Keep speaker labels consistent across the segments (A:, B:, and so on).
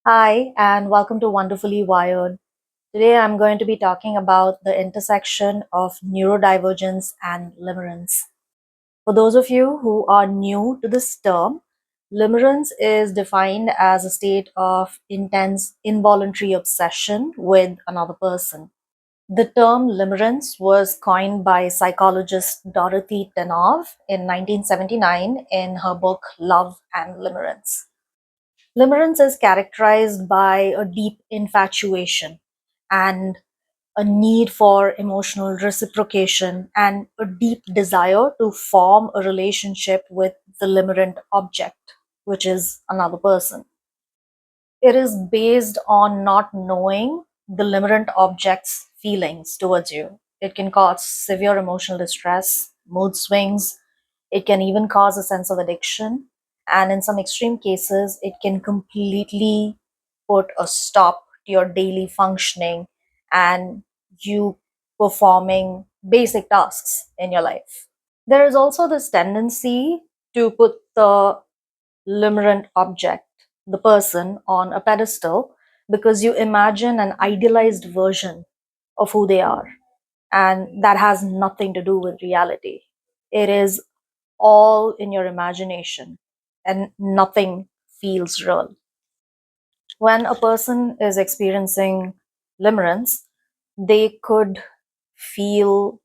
A: Hi, and welcome to Wonderfully Wired. Today I'm going to be talking about the intersection of neurodivergence and limerence. For those of you who are new to this term, limerence is defined as a state of intense involuntary obsession with another person. The term limerence was coined by psychologist Dorothy Tenov in 1979 in her book Love and Limerence. Limerence is characterized by a deep infatuation and a need for emotional reciprocation and a deep desire to form a relationship with the limerent object, which is another person. It is based on not knowing the limerent object's feelings towards you. It can cause severe emotional distress, mood swings. It can even cause a sense of addiction. And in some extreme cases, it can completely put a stop to your daily functioning and you performing basic tasks in your life. There is also this tendency to put the limerent object, the person, on a pedestal because you imagine an idealized version of who they are. And that has nothing to do with reality. It is all in your imagination and nothing feels real. When a person is experiencing limerence, they could feel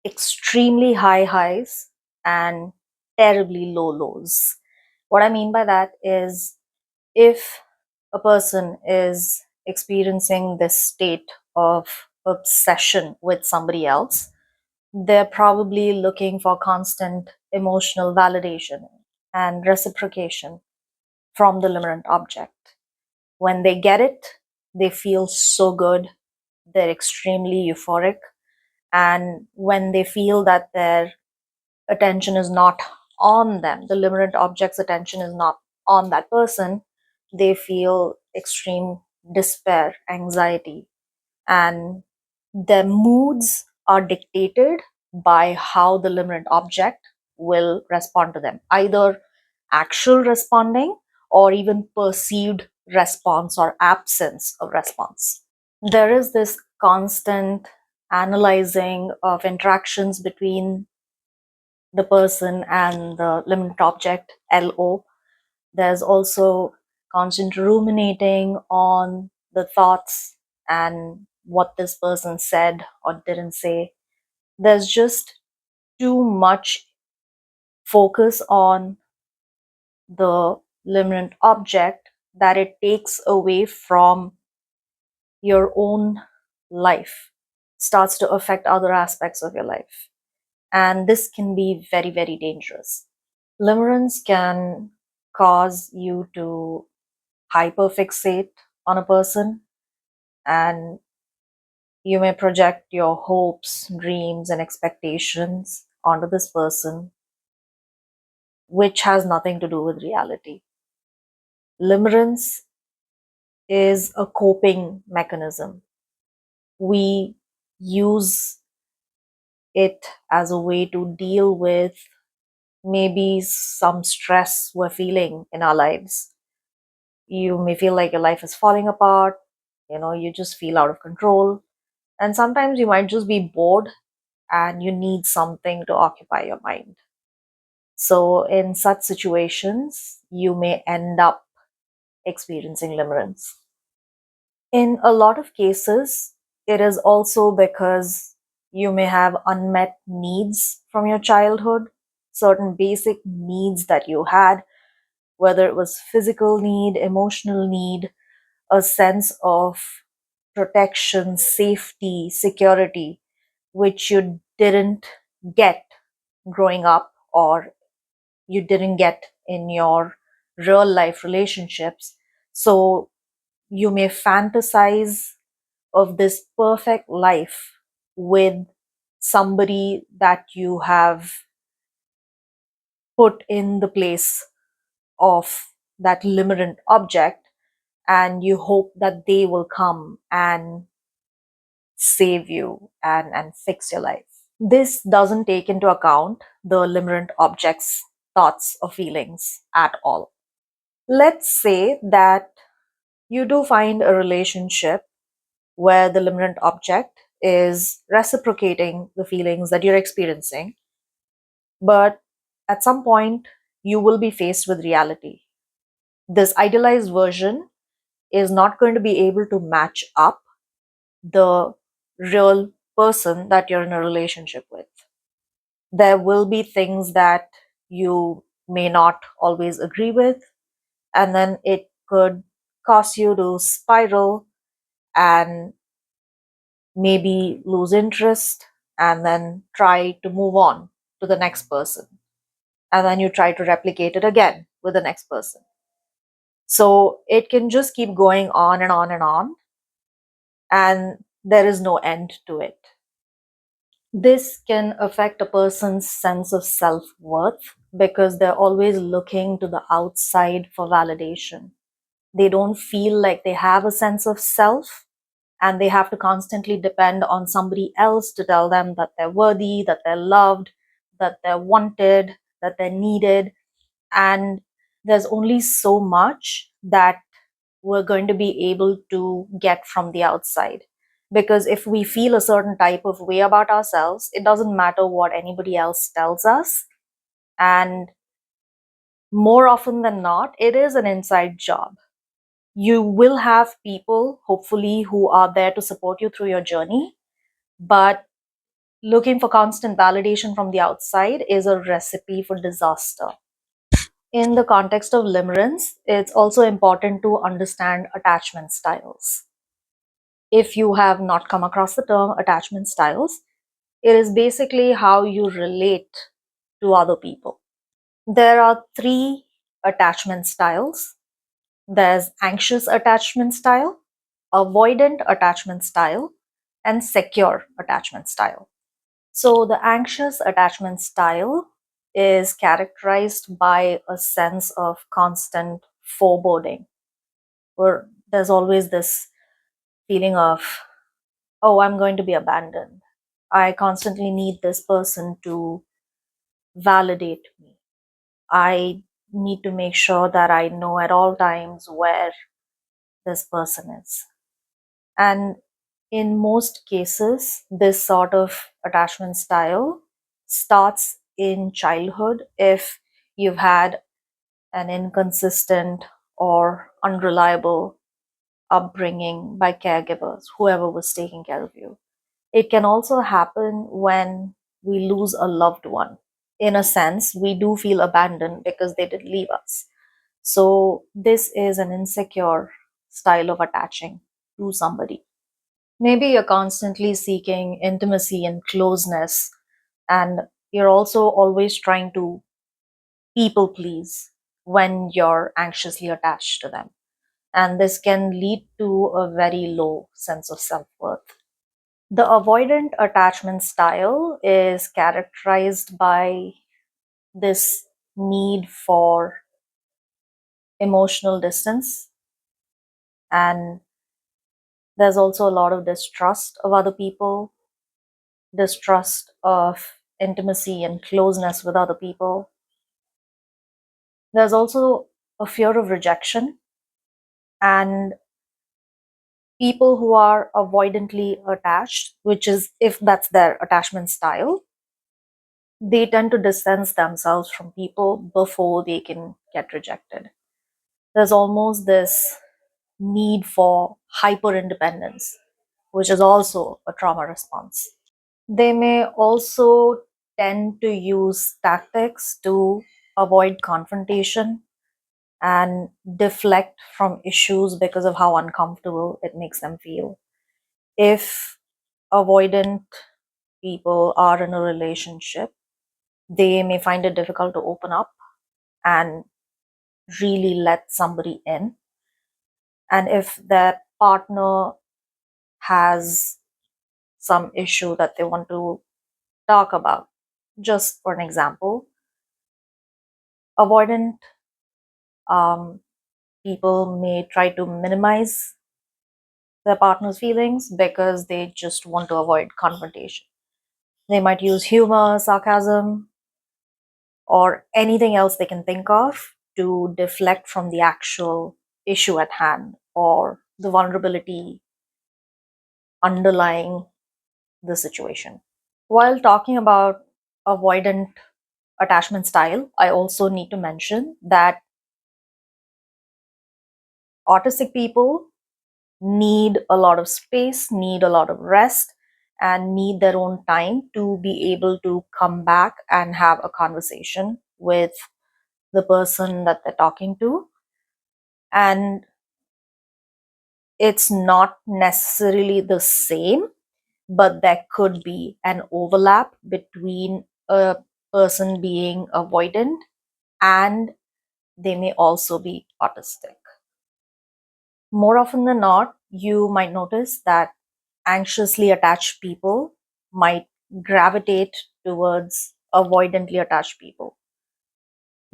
A: extremely high highs and terribly low lows. What I mean by that is if a person is experiencing this state of obsession with somebody else, they're probably looking for constant emotional validation and reciprocation from the limerent object. When they get it, they feel so good, they're extremely euphoric. And when they feel that their attention is not on them, the limerent object's attention is not on that person, they feel extreme despair, anxiety, and their moods are dictated by how the limerent object will respond to them, either actual responding or even perceived response or absence of response. There is this constant analyzing of interactions between the person and the limerent object, LO. There's also constant ruminating on the thoughts and what this person said or didn't say. There's just too much focus on the limerent object that it takes away from your own life, starts to affect other aspects of your life. And this can be very, very dangerous. Limerence can cause you to hyperfixate on a person, and you may project your hopes, dreams, and expectations onto this person, which has nothing to do with reality. Limerence is a coping mechanism. We use it as a way to deal with maybe some stress we're feeling in our lives. You may feel like your life is falling apart, you just feel out of control. And sometimes you might just be bored and you need something to occupy your mind. So, in such situations, you may end up experiencing limerence. In a lot of cases, it is also because you may have unmet needs from your childhood, certain basic needs that you had, whether it was physical need, emotional need, a sense of protection, safety, security, which you didn't get growing up or you didn't get in your real life relationships. So you may fantasize of this perfect life with somebody that you have put in the place of that limerent object, and you hope that they will come and save you and fix your life. This doesn't take into account the limerent object's thoughts or feelings at all. Let's say that You do find a relationship where the limerent object is reciprocating the feelings that you're experiencing, but at some point, you will be faced with reality. This idealized version is not going to be able to match up the real person that you're in a relationship with. There will be things that you may not always agree with, and then it could cause you to spiral and maybe lose interest and then try to move on to the next person. And then you try to replicate it again with the next person. So it can just keep going on and on and on, and there is no end to it. This can affect a person's sense of self worth because they're always looking to the outside for validation. They don't feel like they have a sense of self, and they have to constantly depend on somebody else to tell them that they're worthy, that they're loved, that they're wanted, that they're needed. And there's only so much that we're going to be able to get from the outside. Because if we feel a certain type of way about ourselves, it doesn't matter what anybody else tells us. And more often than not, it is an inside job. You will have people, hopefully, who are there to support you through your journey, but looking for constant validation from the outside is a recipe for disaster. In the context of limerence, it's also important to understand attachment styles. If you have not come across the term attachment styles, it is basically how you relate to other people. There are three attachment styles. There's anxious attachment style, avoidant attachment style, and secure attachment style. So, the anxious attachment style is characterized by a sense of constant foreboding, where there's always this feeling of, oh, I'm going to be abandoned. I constantly need this person to validate me. I need to make sure that I know at all times where this person is. And in most cases, this sort of attachment style starts in childhood if you've had an inconsistent or unreliable upbringing by caregivers, whoever was taking care of you. It can also happen when we lose a loved one. In a sense, we do feel abandoned because they did leave us. So, this is an insecure style of attaching to somebody. Maybe you're constantly seeking intimacy and closeness, and you're also always trying to people please when you're anxiously attached to them. And this can lead to a very low sense of self worth. The avoidant attachment style is characterized by this need for emotional distance, and there's also a lot of distrust of other people, distrust of intimacy and closeness with other people. There's also a fear of rejection, and people who are avoidantly attached, which is if that's their attachment style, they tend to distance themselves from people before they can get rejected. There's almost this need for hyper independence, which is also a trauma response. They may also tend to use tactics to avoid confrontation and deflect from issues because of how uncomfortable it makes them feel. If avoidant people are in a relationship, they may find it difficult to open up and really let somebody in. And if that partner has some issue that they want to talk about, just for an example, avoidant um, people may try to minimize their partner's feelings because they just want to avoid confrontation. They might use humor, sarcasm, or anything else they can think of to deflect from the actual issue at hand. or the vulnerability underlying the situation. While talking about avoidant attachment style, I also need to mention that autistic people need a lot of space, need a lot of rest, and need their own time to be able to come back and have a conversation with the person that they're talking to. And it's not necessarily the same, but there could be an overlap between a person being avoidant and they may also be autistic. More often than not, you might notice that anxiously attached people might gravitate towards avoidantly attached people.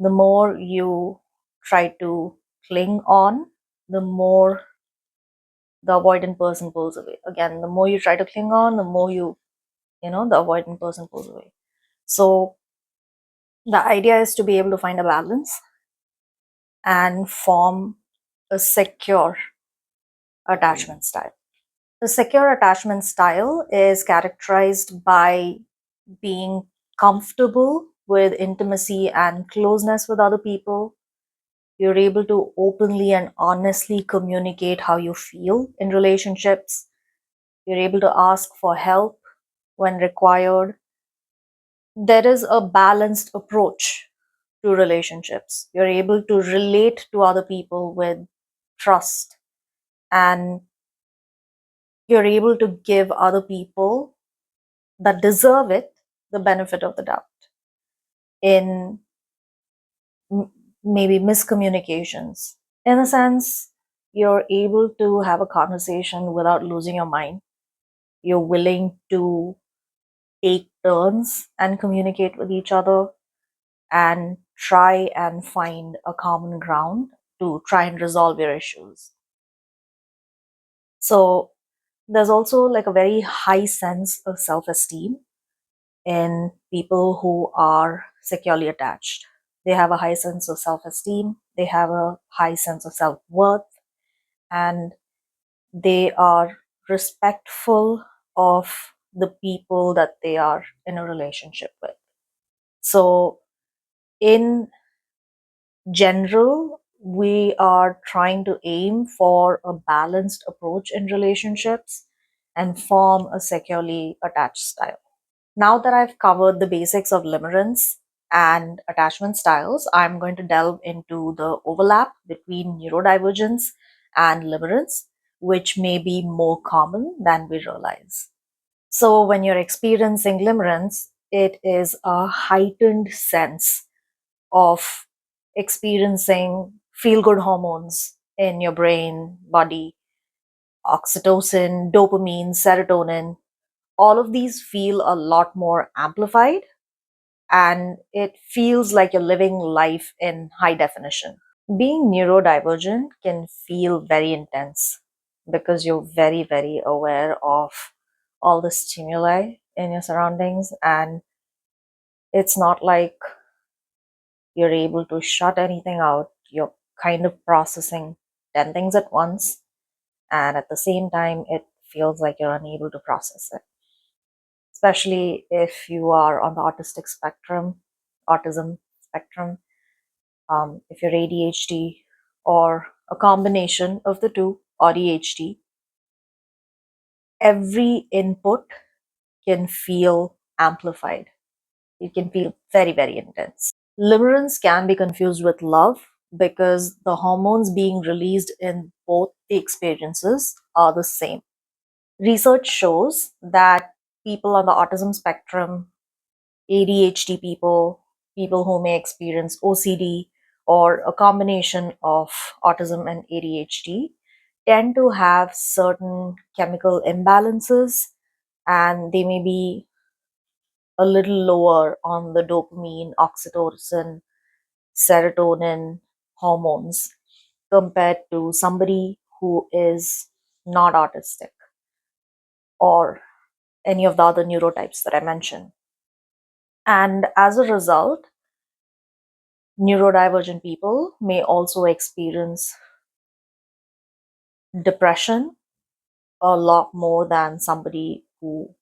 A: The more you try to cling on, the more the avoidant person pulls away. Again, the more you try to cling on, the more the avoidant person pulls away. So the idea is to be able to find a balance and form a secure attachment style. The secure attachment style is characterized by being comfortable with intimacy and closeness with other people. You're able to openly and honestly communicate how you feel in relationships. You're able to ask for help when required. There is a balanced approach to relationships. You're able to relate to other people with trust, and you're able to give other people that deserve it the benefit of the doubt in maybe miscommunications. In a sense, you're able to have a conversation without losing your mind. You're willing to take turns and communicate with each other and try and find a common ground to try and resolve your issues. So there's also like a very high sense of self-esteem in people who are securely attached. They have a high sense of self-esteem, they have a high sense of self-worth, and they are respectful of the people that they are in a relationship with. So in general, we are trying to aim for a balanced approach in relationships and form a securely attached style. Now that I've covered the basics of limerence and attachment styles, I'm going to delve into the overlap between neurodivergence and limerence, which may be more common than we realize. So, when you're experiencing limerence, it is a heightened sense of experiencing feel good hormones in your brain, body, oxytocin, dopamine, serotonin. All of these feel a lot more amplified, and it feels like you're living life in high definition. Being neurodivergent can feel very intense because you're very, very aware of all the stimuli in your surroundings, and it's not like you're able to shut anything out. You're kind of processing 10 things at once, and at the same time, it feels like you're unable to process it, especially if you are on the autism spectrum, if you're ADHD or a combination of the two, or EHD. Every input can feel amplified. It can feel very, very intense. Limerence can be confused with love because the hormones being released in both the experiences are the same. Research shows that people on the autism spectrum, ADHD people, people who may experience OCD, or a combination of autism and ADHD, tend to have certain chemical imbalances, and they may be a little lower on the dopamine, oxytocin, serotonin hormones compared to somebody who is not autistic or any of the other neurotypes that I mentioned. And as a result, neurodivergent people may also experience depression a lot more than somebody who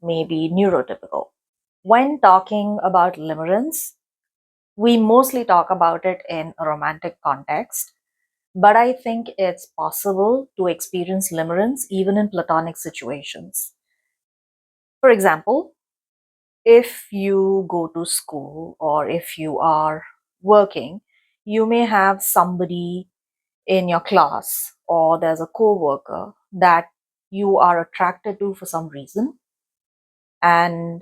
A: may be neurotypical. When talking about limerence, we mostly talk about it in a romantic context, but I think it's possible to experience limerence even in platonic situations. For example, if you go to school or if you are working, you may have somebody in your class or there's a coworker that you are attracted to for some reason, and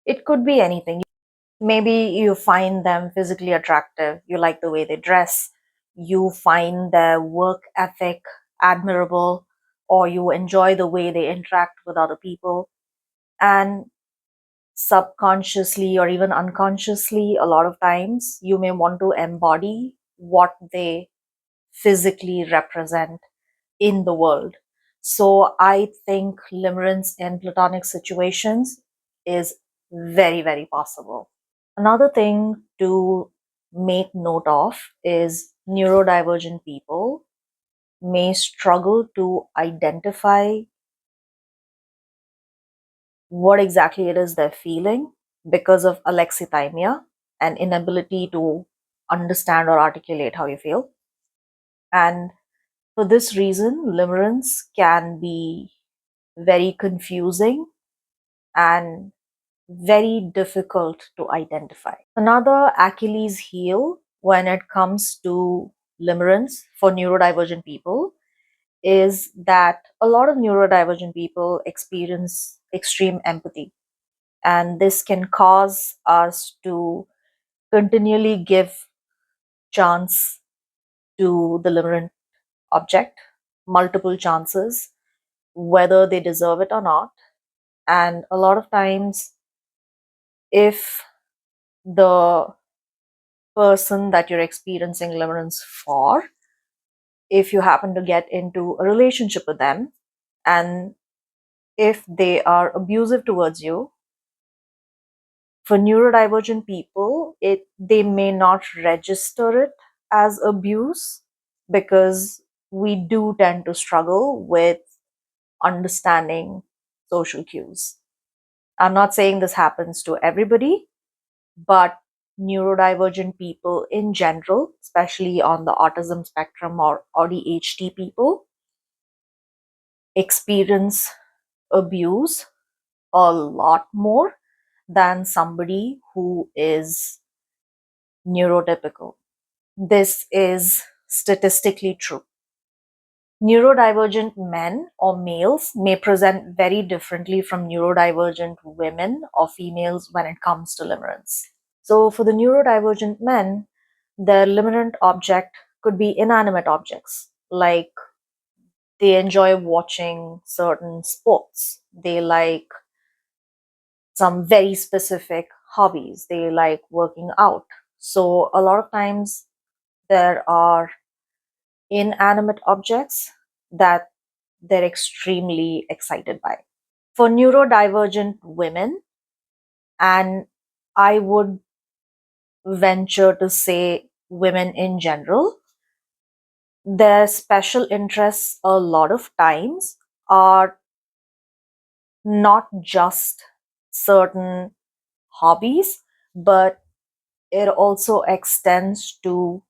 A: it could be anything. Maybe you find them physically attractive, you like the way they dress, you find their work ethic admirable, or you enjoy the way they interact with other people. And subconsciously or even unconsciously, a lot of times you may want to embody what they physically represent in the world. So I think limerence in platonic situations is very, very possible. Another thing to make note of is neurodivergent people may struggle to identify what exactly it is they're feeling because of alexithymia, an inability to understand or articulate how you feel. And for this reason, limerence can be very confusing and very difficult to identify. Another Achilles heel when it comes to limerence for neurodivergent people is that a lot of neurodivergent people experience extreme empathy, and this can cause us to continually give chance to the limerent object, multiple chances, whether they deserve it or not. And a lot of times, if the person that you're experiencing limerence for, if you happen to get into a relationship with them, and if they are abusive towards you, for neurodivergent people, they may not register it as abuse because we do tend to struggle with understanding social cues. I'm not saying this happens to everybody, but neurodivergent people in general, especially on the autism spectrum or ADHD people, experience abuse a lot more than somebody who is neurotypical. This is statistically true. Neurodivergent men or males may present very differently from neurodivergent women or females when it comes to limerence. So, for the neurodivergent men, their limerent object could be inanimate objects, like they enjoy watching certain sports, they like some very specific hobbies, they like working out. So, a lot of times there are inanimate objects that they're extremely excited by. For neurodivergent women, and I would venture to say women in general, their special interests a lot of times are not just certain hobbies, but it also extends to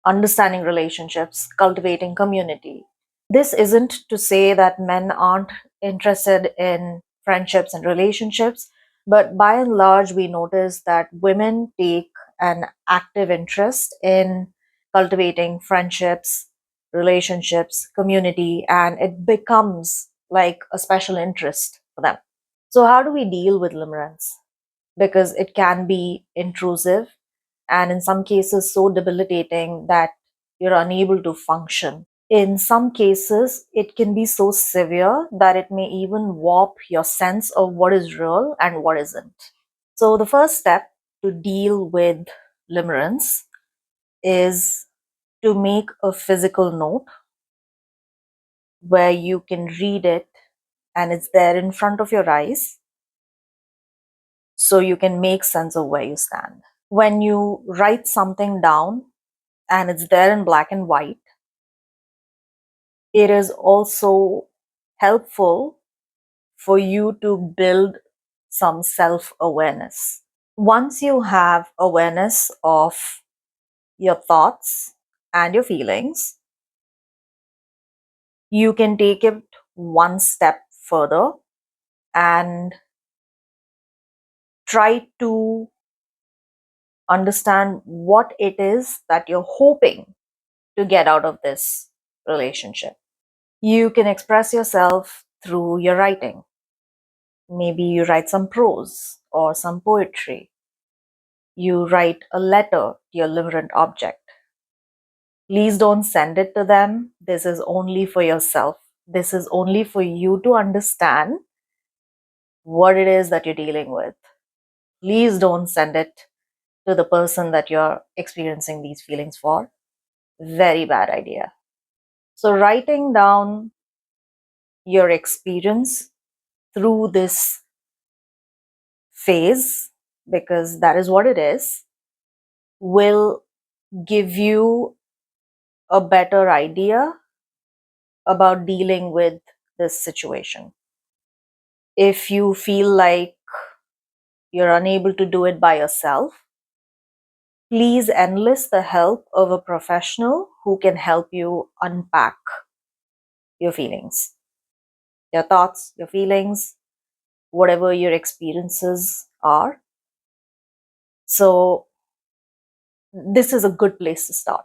A: understanding relationships, cultivating community. This isn't to say that men aren't interested in friendships and relationships, but by and large, we notice that women take an active interest in cultivating friendships, relationships, community, and it becomes like a special interest for them. So, how do we deal with limerence? Because it can be intrusive and in some cases so debilitating that you're unable to function. In some cases, it can be so severe that it may even warp your sense of what is real and what isn't. So, the first step to deal with limerence is to make a physical note where you can read it and it's there in front of your eyes so you can make sense of where you stand. When you write something down and it's there in black and white, It is also helpful for you to build some self awareness. Once you have awareness of your thoughts and your feelings, you can take it one step further and try to understand what it is that you're hoping to get out of this relationship. You can express yourself through your writing. Maybe you write some prose or some poetry. You write a letter to your limerent object. Please don't send it to them. This is only for yourself. This is only for you to understand what it is that you're dealing with. Please don't send it to the person that you're experiencing these feelings for. Very bad idea. So, writing down your experience through this phase, because that is what it is, will give you a better idea about dealing with this situation. If you feel like you're unable to do it by yourself, please enlist the help of a professional who can help you unpack your feelings, your thoughts, your feelings, whatever your experiences are. So, this is a good place to start.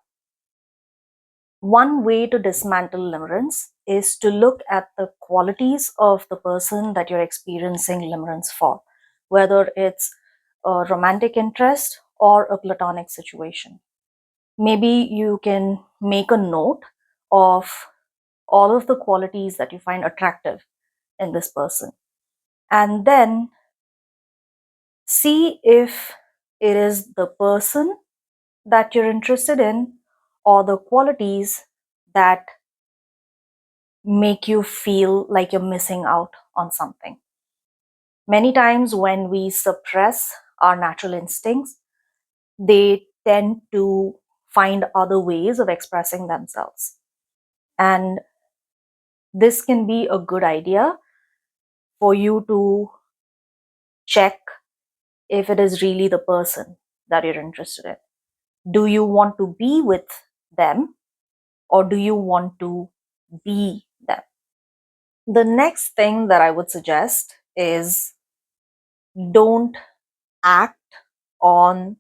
A: One way to dismantle limerence is to look at the qualities of the person that you're experiencing limerence for, whether it's a romantic interest or a platonic situation. Maybe you can make a note of all of the qualities that you find attractive in this person, and then see if it is the person that you're interested in or the qualities that make you feel like you're missing out on something. Many times, when we suppress our natural instincts, they tend to find other ways of expressing themselves. And this can be a good idea for you to check if it is really the person that you're interested in. Do you want to be with them, or do you want to be them? The next thing that I would suggest is, don't act on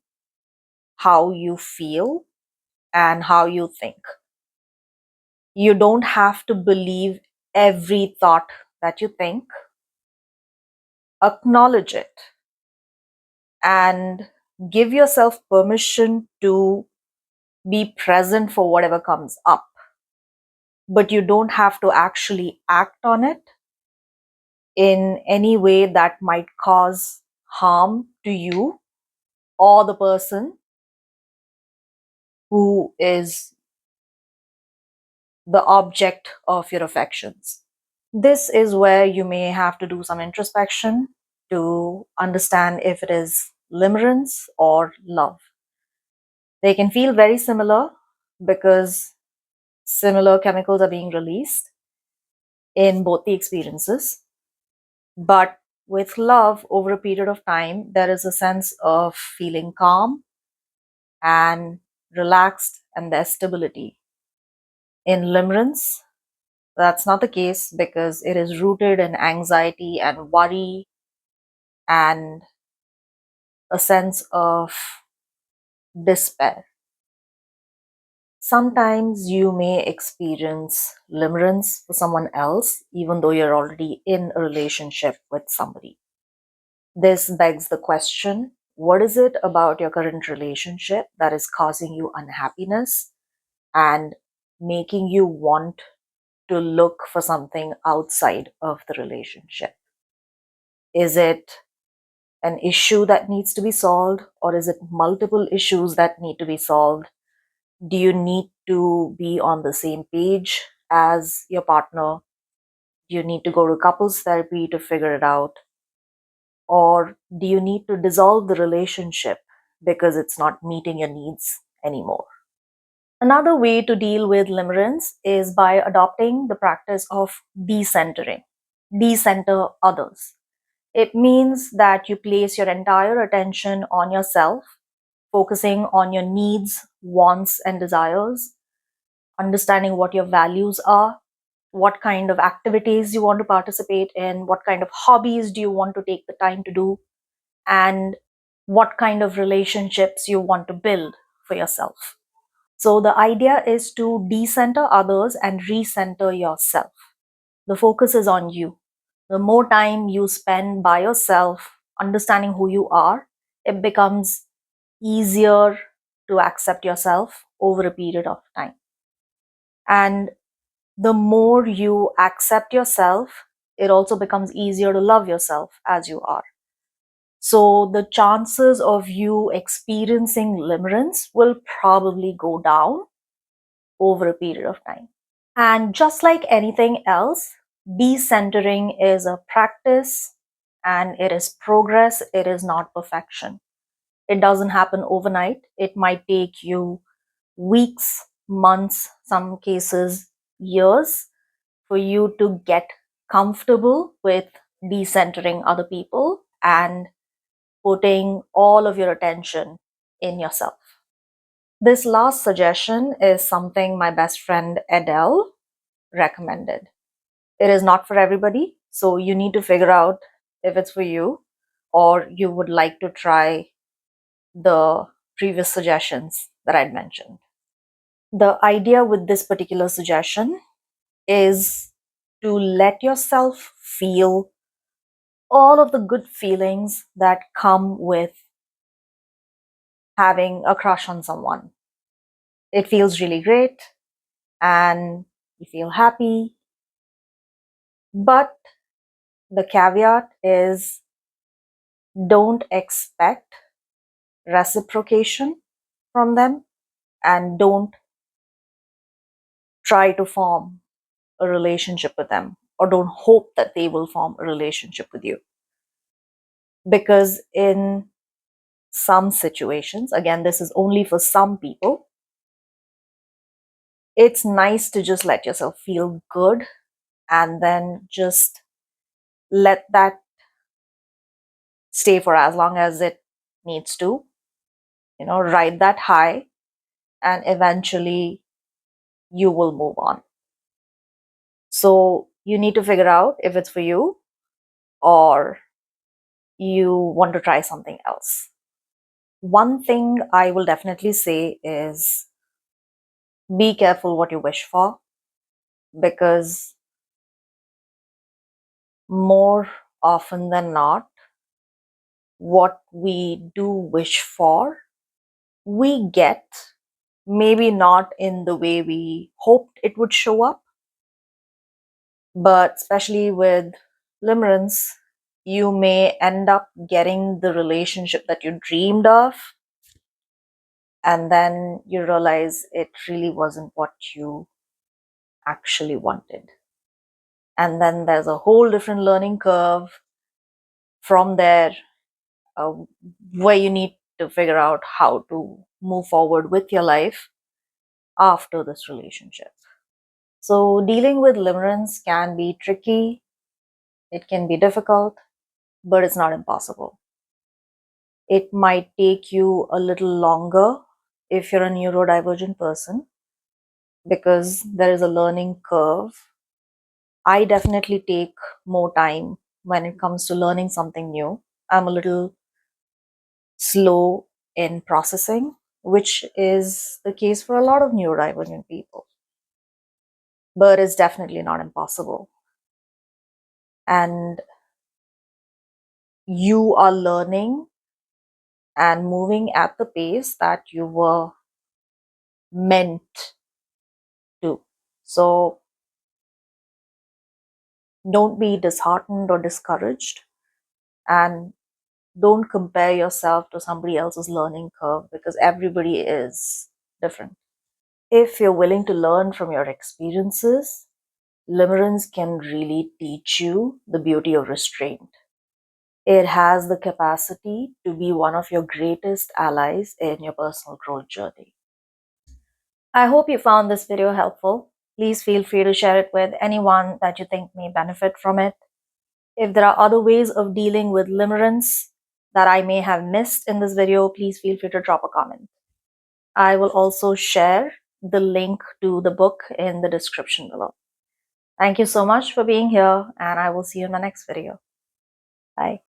A: how you feel and how you think. You don't have to believe every thought that you think. Acknowledge it and give yourself permission to be present for whatever comes up. But you don't have to actually act on it in any way that might cause harm to you or the person who is the object of your affections. This is where you may have to do some introspection to understand if it is limerence or love. They can feel very similar because similar chemicals are being released in both the experiences. But with love, over a period of time, there is a sense of feeling calm and relaxed, and there's stability. In limerence, that's not the case because it is rooted in anxiety and worry and a sense of despair. Sometimes you may experience limerence for someone else, even though you're already in a relationship with somebody. This begs the question, what is it about your current relationship that is causing you unhappiness and making you want to look for something outside of the relationship? Is it an issue that needs to be solved, or is it multiple issues that need to be solved? Do you need to be on the same page as your partner? Do you need to go to couples therapy to figure it out? Or do you need to dissolve the relationship because it's not meeting your needs anymore? Another way to deal with limerence is by adopting the practice of decentering. Decenter others. It means that you place your entire attention on yourself, focusing on your needs, wants, and desires, understanding what your values are, what kind of activities you want to participate in, what kind of hobbies do you want to take the time to do, and what kind of relationships you want to build for yourself. So the idea is to decenter others and recenter yourself. The focus is on you. The more time you spend by yourself, understanding who you are, it becomes easier to accept yourself over a period of time. And the more you accept yourself, it also becomes easier to love yourself as you are. So the chances of you experiencing limerence will probably go down over a period of time. And just like anything else, decentering is a practice and it is progress, it is not perfection. It doesn't happen overnight. It might take you weeks, months, some cases, years for you to get comfortable with decentering other people and putting all of your attention in yourself. This last suggestion is something my best friend Adele recommended. It is not for everybody, so you need to figure out if it's for you or you would like to try the previous suggestions that I'd mentioned. The idea with this particular suggestion is to let yourself feel all of the good feelings that come with having a crush on someone. It feels really great and you feel happy, but the caveat is don't expect reciprocation from them and don't try to form a relationship with them or don't hope that they will form a relationship with you. Because in some situations, again, this is only for some people, it's nice to just let yourself feel good and then just let that stay for as long as it needs to, ride that high, and eventually you will move on. So you need to figure out if it's for you or you want to try something else. One thing I will definitely say is be careful what you wish for, because more often than not, what we do wish for, we get, maybe not in the way we hoped it would show up, but especially with limerence, you may end up getting the relationship that you dreamed of, and then you realize it really wasn't what you actually wanted. And then there's a whole different learning curve from there, uh, where you need to figure out how to move forward with your life after this relationship. So dealing with limerence can be tricky, it can be difficult, but it's not impossible. It might take you a little longer if you're a neurodivergent person, because there is a learning curve. I definitely take more time when it comes to learning something new. I'm a little slow in processing, which is the case for a lot of neurodivergent people. But it's definitely not impossible. And you are learning and moving at the pace that you were meant to. So don't be disheartened or discouraged, and don't compare yourself to somebody else's learning curve, because everybody is different. If you're willing to learn from your experiences, limerence can really teach you the beauty of restraint. It has the capacity to be one of your greatest allies in your personal growth journey. I hope you found this video helpful. Please feel free to share it with anyone that you think may benefit from it. If there are other ways of dealing with limerence that I may have missed in this video, please feel free to drop a comment. I will also share the link to the book in the description below. Thank you so much for being here, and I will see you in my next video. Bye.